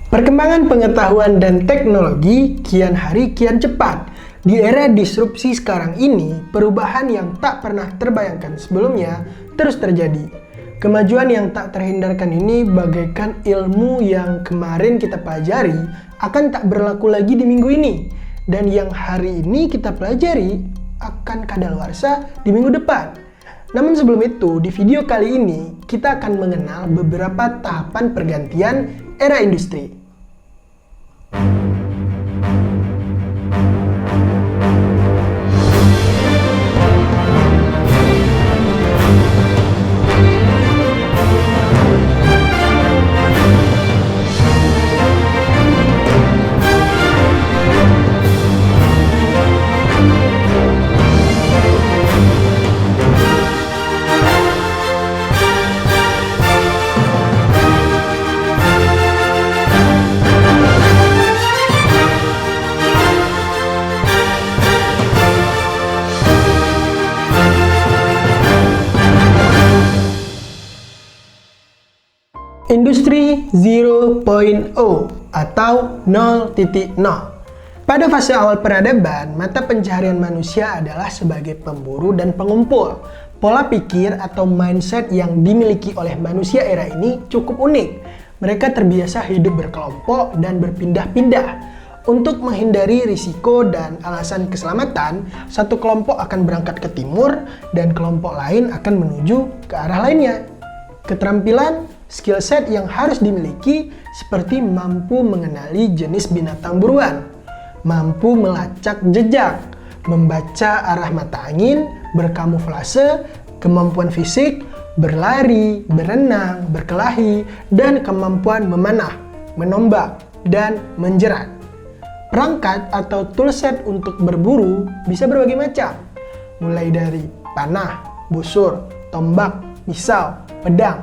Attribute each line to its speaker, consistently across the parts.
Speaker 1: Perkembangan pengetahuan dan teknologi kian hari kian cepat. Di era disrupsi sekarang ini, perubahan yang tak pernah terbayangkan sebelumnya terus terjadi. Kemajuan yang tak terhindarkan ini bagaikan ilmu yang kemarin kita pelajari akan tak berlaku lagi di minggu ini. Dan yang hari ini kita pelajari akan kadaluarsa di minggu depan. Namun sebelum itu, di video kali ini kita akan mengenal beberapa tahapan pergantian era industri. Industri 0.0 atau 0.0. Pada fase awal peradaban, mata pencaharian manusia adalah sebagai pemburu dan pengumpul. Pola pikir atau mindset yang dimiliki oleh manusia era ini cukup unik. Mereka terbiasa hidup berkelompok dan berpindah-pindah. Untuk menghindari risiko dan alasan keselamatan, satu kelompok akan berangkat ke timur dan kelompok lain akan menuju ke arah lainnya. Keterampilan skill set yang harus dimiliki seperti mampu mengenali jenis binatang buruan, mampu melacak jejak, membaca arah mata angin, berkamuflase, kemampuan fisik, berlari, berenang, berkelahi, dan kemampuan memanah, menombak, dan menjerat. Perangkat atau toolset untuk berburu bisa berbagai macam, mulai dari panah, busur, tombak, pisau, pedang,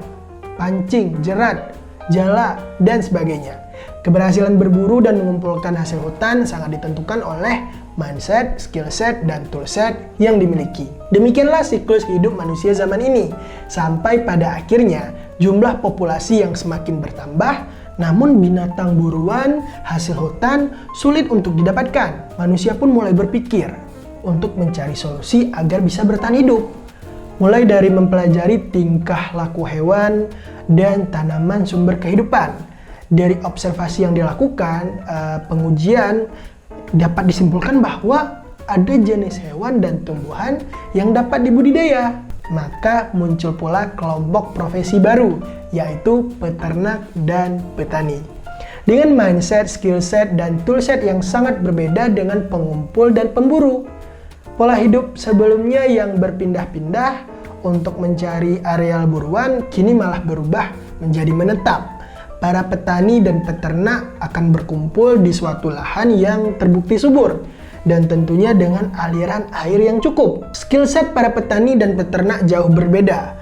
Speaker 1: pancing, jerat, jala, dan sebagainya. Keberhasilan berburu dan mengumpulkan hasil hutan sangat ditentukan oleh mindset, skill set, dan toolset yang dimiliki. Demikianlah siklus hidup manusia zaman ini. Sampai pada akhirnya, jumlah populasi yang semakin bertambah, namun binatang buruan, hasil hutan sulit untuk didapatkan. Manusia pun mulai berpikir untuk mencari solusi agar bisa bertahan hidup. Mulai dari mempelajari tingkah laku hewan dan tanaman sumber kehidupan. Dari observasi yang dilakukan, pengujian dapat disimpulkan bahwa ada jenis hewan dan tumbuhan yang dapat dibudidaya. Maka muncul pula kelompok profesi baru, yaitu peternak dan petani. Dengan mindset, skill set, dan toolset yang sangat berbeda dengan pengumpul dan pemburu. Pola hidup sebelumnya yang berpindah-pindah untuk mencari areal buruan kini malah berubah menjadi menetap. Para petani dan peternak akan berkumpul di suatu lahan yang terbukti subur dan tentunya dengan aliran air yang cukup. Skill set para petani dan peternak jauh berbeda.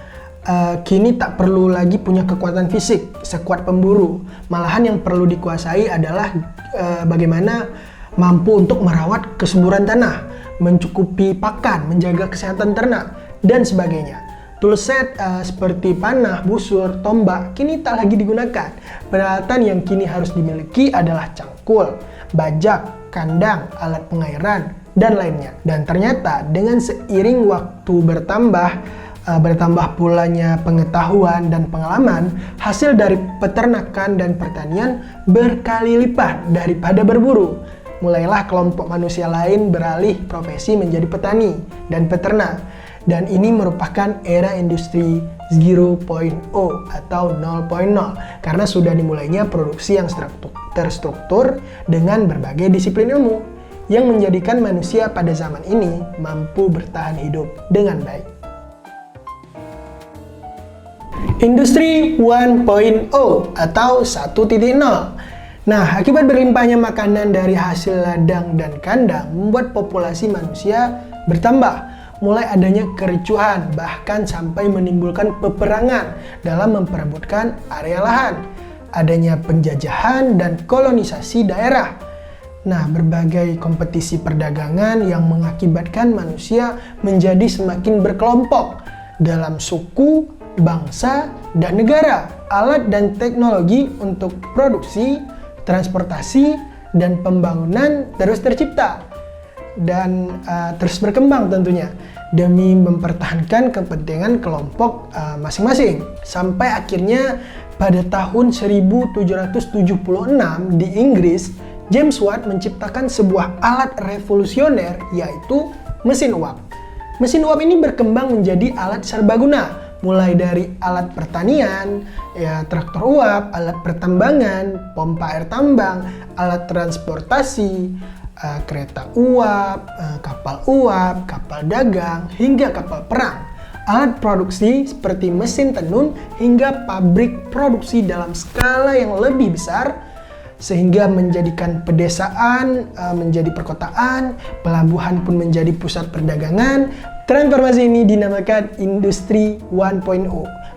Speaker 1: Kini tak perlu lagi punya kekuatan fisik sekuat pemburu. Malahan yang perlu dikuasai adalah bagaimana mampu untuk merawat kesuburan tanah, mencukupi pakan, menjaga kesehatan ternak, dan sebagainya. Toolset seperti panah, busur, tombak kini tak lagi digunakan. Peralatan yang kini harus dimiliki adalah cangkul, bajak, kandang, alat pengairan, dan lainnya. Dan ternyata dengan seiring waktu bertambah pulanya pengetahuan dan pengalaman, hasil dari peternakan dan pertanian berkali lipat daripada berburu. Mulailah kelompok manusia lain beralih profesi menjadi petani dan peternak. Dan ini merupakan era industri 0.0 atau 0.0 karena sudah dimulainya produksi yang terstruktur dengan berbagai disiplin ilmu yang menjadikan manusia pada zaman ini mampu bertahan hidup dengan baik. Industri 1.0 atau 1.0. Nah, akibat berlimpahnya makanan dari hasil ladang dan kandang membuat populasi manusia bertambah. Mulai adanya kericuhan, bahkan sampai menimbulkan peperangan dalam memperebutkan area lahan. Adanya penjajahan dan kolonisasi daerah. Nah, berbagai kompetisi perdagangan yang mengakibatkan manusia menjadi semakin berkelompok dalam suku, bangsa, dan negara. Alat dan teknologi untuk produksi transportasi, dan pembangunan terus tercipta dan terus berkembang tentunya demi mempertahankan kepentingan kelompok masing-masing. Sampai akhirnya pada tahun 1776 di Inggris, James Watt menciptakan sebuah alat revolusioner yaitu mesin uap. Mesin uap ini berkembang menjadi alat serbaguna, mulai dari alat pertanian, traktor uap, alat pertambangan, pompa air tambang, alat transportasi, kereta uap, kapal dagang, hingga kapal perang. Alat produksi seperti mesin tenun hingga pabrik produksi dalam skala yang lebih besar, sehingga menjadikan pedesaan menjadi perkotaan, pelabuhan pun menjadi pusat perdagangan. Transformasi ini dinamakan Industri 1.0,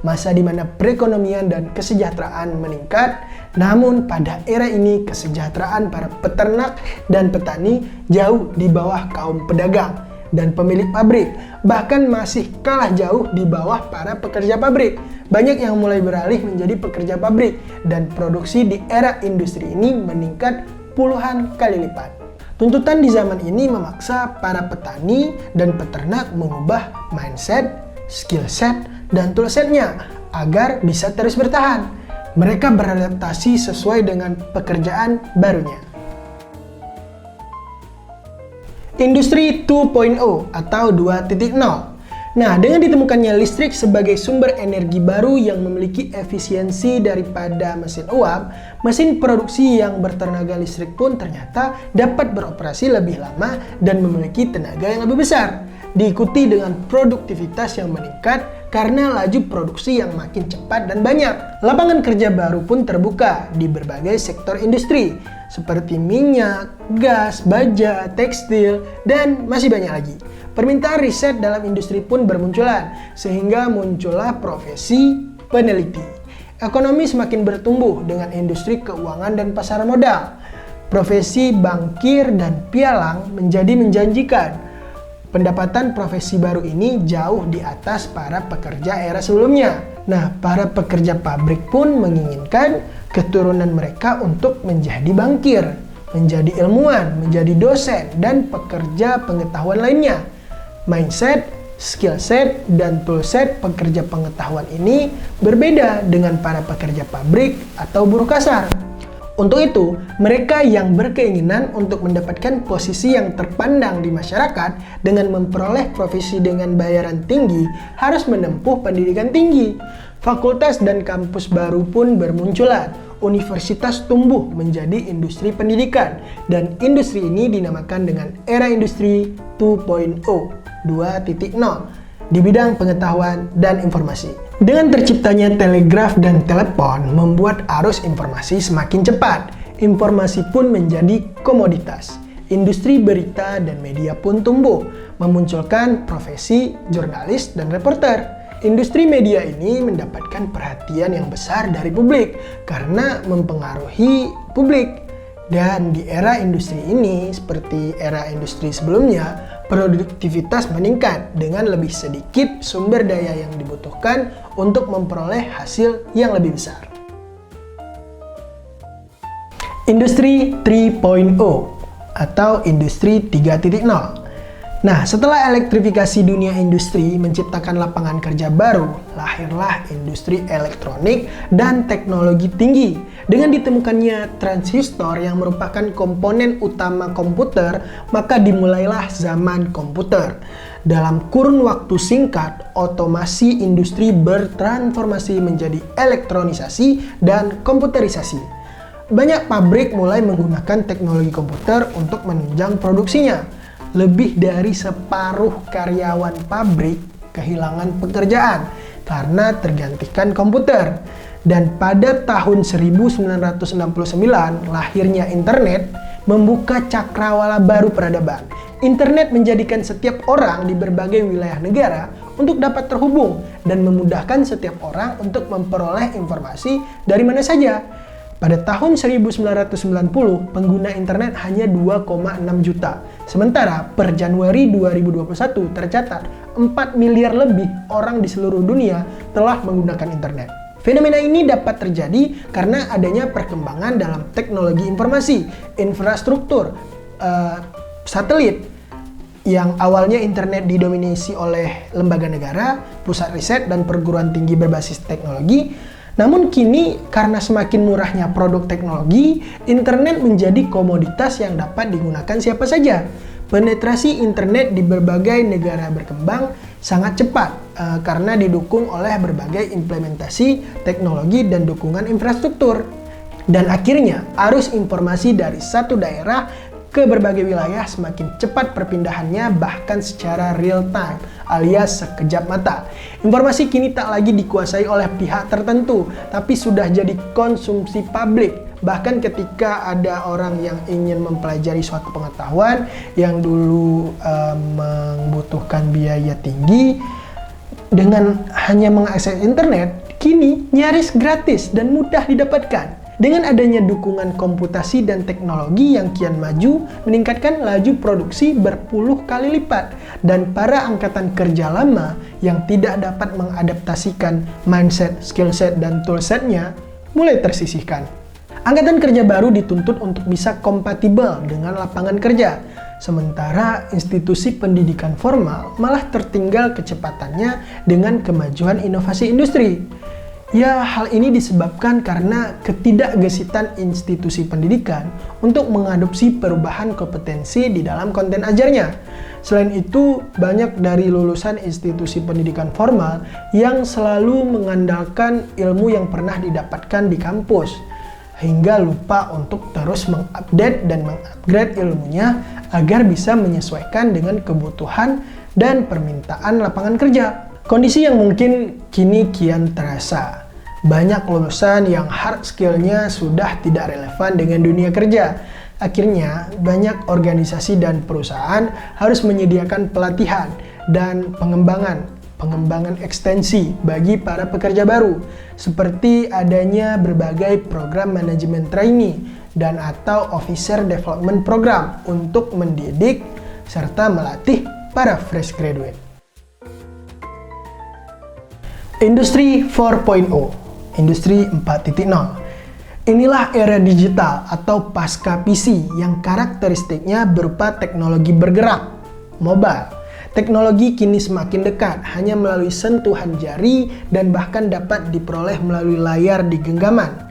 Speaker 1: masa di mana perekonomian dan kesejahteraan meningkat. Namun pada era ini kesejahteraan para peternak dan petani jauh di bawah kaum pedagang dan pemilik pabrik, bahkan masih kalah jauh di bawah para pekerja pabrik. Banyak yang mulai beralih menjadi pekerja pabrik dan produksi di era industri ini meningkat puluhan kali lipat. Tuntutan di zaman ini memaksa para petani dan peternak mengubah mindset, skill set, dan toolsetnya agar bisa terus bertahan. Mereka beradaptasi sesuai dengan pekerjaan barunya. Industri 2.0 atau 2.0. Nah, dengan ditemukannya listrik sebagai sumber energi baru yang memiliki efisiensi daripada mesin uap, mesin produksi yang bertenaga listrik pun ternyata dapat beroperasi lebih lama dan memiliki tenaga yang lebih besar. Diikuti dengan produktivitas yang meningkat karena laju produksi yang makin cepat dan banyak. Lapangan kerja baru pun terbuka di berbagai sektor industri seperti minyak, gas, baja, tekstil, dan masih banyak lagi. Permintaan riset dalam industri pun bermunculan, sehingga muncullah profesi peneliti. Ekonomi semakin bertumbuh dengan industri keuangan dan pasar modal. Profesi bankir dan pialang menjadi menjanjikan. Pendapatan profesi baru ini jauh di atas para pekerja era sebelumnya. Nah, para pekerja pabrik pun menginginkan keturunan mereka untuk menjadi bankir, menjadi ilmuwan, menjadi dosen, dan pekerja pengetahuan lainnya. Mindset, skill set, dan toolset pekerja pengetahuan ini berbeda dengan para pekerja pabrik atau buruh kasar. Untuk itu, mereka yang berkeinginan untuk mendapatkan posisi yang terpandang di masyarakat dengan memperoleh profesi dengan bayaran tinggi harus menempuh pendidikan tinggi. Fakultas dan kampus baru pun bermunculan. Universitas tumbuh menjadi industri pendidikan, dan industri ini dinamakan dengan era industri 2.0 di bidang pengetahuan dan informasi. Dengan terciptanya telegraf dan telepon membuat arus informasi semakin cepat. Informasi pun menjadi komoditas. Industri berita dan media pun tumbuh, memunculkan profesi jurnalis dan reporter. Industri media ini mendapatkan perhatian yang besar dari publik karena mempengaruhi publik. Dan di era industri ini, seperti era industri sebelumnya, produktivitas meningkat dengan lebih sedikit sumber daya yang dibutuhkan untuk memperoleh hasil yang lebih besar. Industri 3.0 atau Industri 3.0. Nah, setelah elektrifikasi dunia industri menciptakan lapangan kerja baru, lahirlah industri elektronik dan teknologi tinggi. Dengan ditemukannya transistor yang merupakan komponen utama komputer, maka dimulailah zaman komputer. Dalam kurun waktu singkat, otomasi industri bertransformasi menjadi elektronisasi dan komputerisasi. Banyak pabrik mulai menggunakan teknologi komputer untuk menunjang produksinya. Lebih dari separuh karyawan pabrik kehilangan pekerjaan karena tergantikan komputer. Dan pada tahun 1969, lahirnya internet membuka cakrawala baru peradaban. Internet menjadikan setiap orang di berbagai wilayah negara untuk dapat terhubung dan memudahkan setiap orang untuk memperoleh informasi dari mana saja. Pada tahun 1990, pengguna internet hanya 2,6 juta. Sementara per Januari 2021 tercatat 4 miliar lebih orang di seluruh dunia telah menggunakan internet. Fenomena ini dapat terjadi karena adanya perkembangan dalam teknologi informasi, infrastruktur, satelit, yang awalnya internet didominasi oleh lembaga negara, pusat riset, dan perguruan tinggi berbasis teknologi. Namun kini karena semakin murahnya produk teknologi, internet menjadi komoditas yang dapat digunakan siapa saja. Penetrasi internet di berbagai negara berkembang sangat cepat karena didukung oleh berbagai implementasi teknologi dan dukungan infrastruktur. Dan akhirnya arus informasi dari satu daerah ke berbagai wilayah semakin cepat perpindahannya, bahkan secara real time alias sekejap mata. Informasi kini tak lagi dikuasai oleh pihak tertentu, tapi sudah jadi konsumsi publik. Bahkan ketika ada orang yang ingin mempelajari suatu pengetahuan yang dulu membutuhkan biaya tinggi, dengan hanya mengakses internet, kini nyaris gratis dan mudah didapatkan. Dengan adanya dukungan komputasi dan teknologi yang kian maju, meningkatkan laju produksi berpuluh kali lipat, dan para angkatan kerja lama yang tidak dapat mengadaptasikan mindset, skillset, dan toolsetnya mulai tersisihkan. Angkatan kerja baru dituntut untuk bisa kompatibel dengan lapangan kerja, sementara institusi pendidikan formal malah tertinggal kecepatannya dengan kemajuan inovasi industri. Ya, hal ini disebabkan karena ketidakgesitan institusi pendidikan untuk mengadopsi perubahan kompetensi di dalam konten ajarnya. Selain itu, banyak dari lulusan institusi pendidikan formal yang selalu mengandalkan ilmu yang pernah didapatkan di kampus, hingga lupa untuk terus mengupdate dan mengupgrade ilmunya agar bisa menyesuaikan dengan kebutuhan dan permintaan lapangan kerja. Kondisi yang mungkin kini kian terasa. Banyak lulusan yang hard skill-nya sudah tidak relevan dengan dunia kerja. Akhirnya, banyak organisasi dan perusahaan harus menyediakan pelatihan dan pengembangan ekstensi bagi para pekerja baru, seperti adanya berbagai program manajemen trainee dan atau officer development program untuk mendidik serta melatih para fresh graduate. Industri 4.0, Industri 4.0. Inilah era digital atau pasca PC yang karakteristiknya berupa teknologi bergerak, mobile. Teknologi kini semakin dekat, hanya melalui sentuhan jari dan bahkan dapat diperoleh melalui layar di genggaman.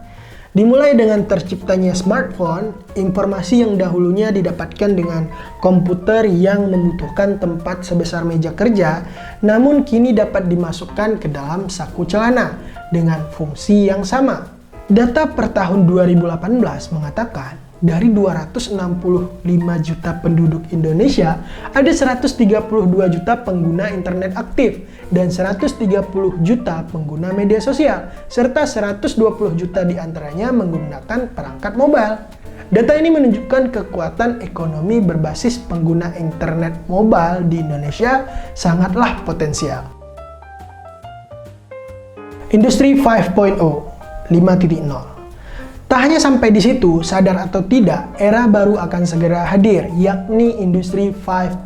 Speaker 1: Dimulai dengan terciptanya smartphone, informasi yang dahulunya didapatkan dengan komputer yang membutuhkan tempat sebesar meja kerja, namun kini dapat dimasukkan ke dalam saku celana dengan fungsi yang sama. Data per tahun 2018 mengatakan, dari 265 juta penduduk Indonesia, ada 132 juta pengguna internet aktif dan 130 juta pengguna media sosial, serta 120 juta diantaranya menggunakan perangkat mobile. Data ini menunjukkan kekuatan ekonomi berbasis pengguna internet mobile di Indonesia sangatlah potensial. Industri 5.0, 5.0. Tak hanya sampai di situ, sadar atau tidak, era baru akan segera hadir, yakni Industri 5.0,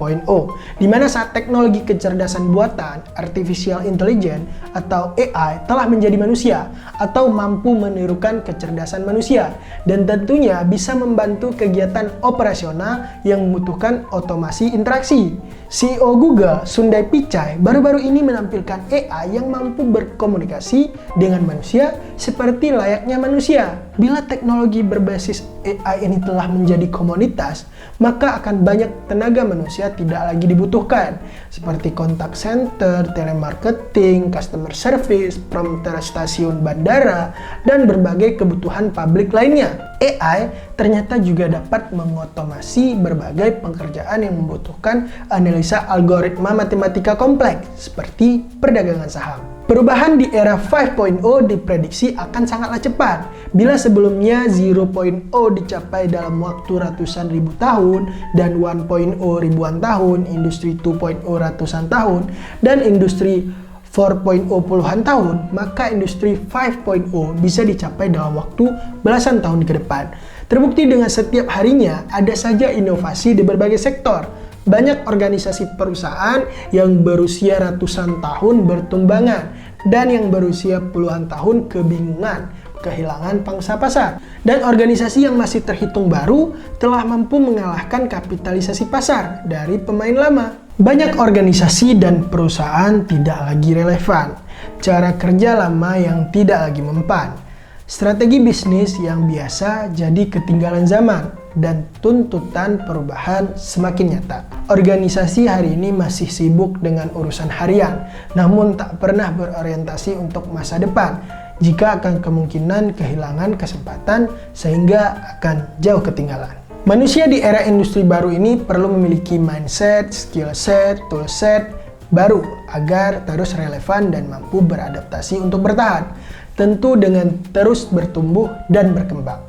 Speaker 1: di mana saat teknologi kecerdasan buatan, artificial intelligence, atau AI telah menjadi manusia, atau mampu menirukan kecerdasan manusia, dan tentunya bisa membantu kegiatan operasional yang membutuhkan otomasi interaksi. CEO Google, Sundar Pichai, baru-baru ini menampilkan AI yang mampu berkomunikasi dengan manusia seperti layaknya manusia. Bila teknologi berbasis AI ini telah menjadi komoditas, maka akan banyak tenaga manusia tidak lagi dibutuhkan, seperti kontak center, telemarketing, customer service, prompter stasiun bandara, dan berbagai kebutuhan publik lainnya. AI ternyata juga dapat mengotomasi berbagai pekerjaan yang membutuhkan analisa algoritma matematika kompleks, seperti perdagangan saham. Perubahan di era 5.0 diprediksi akan sangatlah cepat. Bila sebelumnya 0.0 dicapai dalam waktu ratusan ribu tahun, dan 1.0 ribuan tahun, industri 2.0 ratusan tahun, dan industri 4.0 puluhan tahun, maka industri 5.0 bisa dicapai dalam waktu belasan tahun ke depan. Terbukti dengan setiap harinya ada saja inovasi di berbagai sektor. Banyak organisasi perusahaan yang berusia ratusan tahun bertumbangan dan yang berusia puluhan tahun kebingungan, kehilangan pangsa pasar. Dan organisasi yang masih terhitung baru telah mampu mengalahkan kapitalisasi pasar dari pemain lama. Banyak organisasi dan perusahaan tidak lagi relevan, cara kerja lama yang tidak lagi mempan, strategi bisnis yang biasa jadi ketinggalan zaman, dan tuntutan perubahan semakin nyata. Organisasi hari ini masih sibuk dengan urusan harian, namun tak pernah berorientasi untuk masa depan, jika akan kemungkinan kehilangan kesempatan sehingga akan jauh ketinggalan. Manusia di era industri baru ini perlu memiliki mindset, skill set, tool set baru agar terus relevan dan mampu beradaptasi untuk bertahan, tentu dengan terus bertumbuh dan berkembang.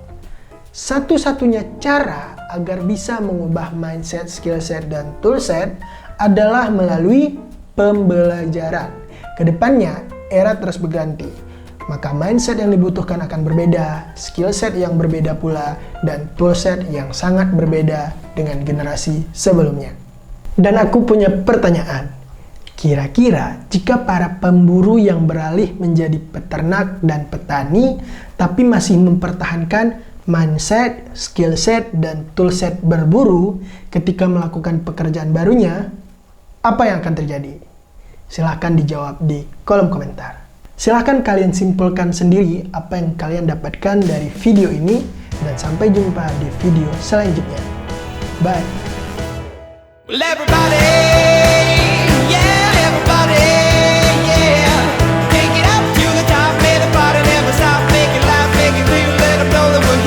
Speaker 1: Satu-satunya cara agar bisa mengubah mindset, skill set, dan tool set adalah melalui pembelajaran. Kedepannya, era terus berganti, maka mindset yang dibutuhkan akan berbeda, skill set yang berbeda pula, dan tool set yang sangat berbeda dengan generasi sebelumnya. Dan aku punya pertanyaan, kira-kira jika para pemburu yang beralih menjadi peternak dan petani, tapi masih mempertahankan mindset, skill set, dan tool set berburu ketika melakukan pekerjaan barunya, apa yang akan terjadi? Silahkan dijawab di kolom komentar. Silahkan kalian simpulkan sendiri apa yang kalian dapatkan dari video ini, dan sampai jumpa di video selanjutnya. Bye! Well, everybody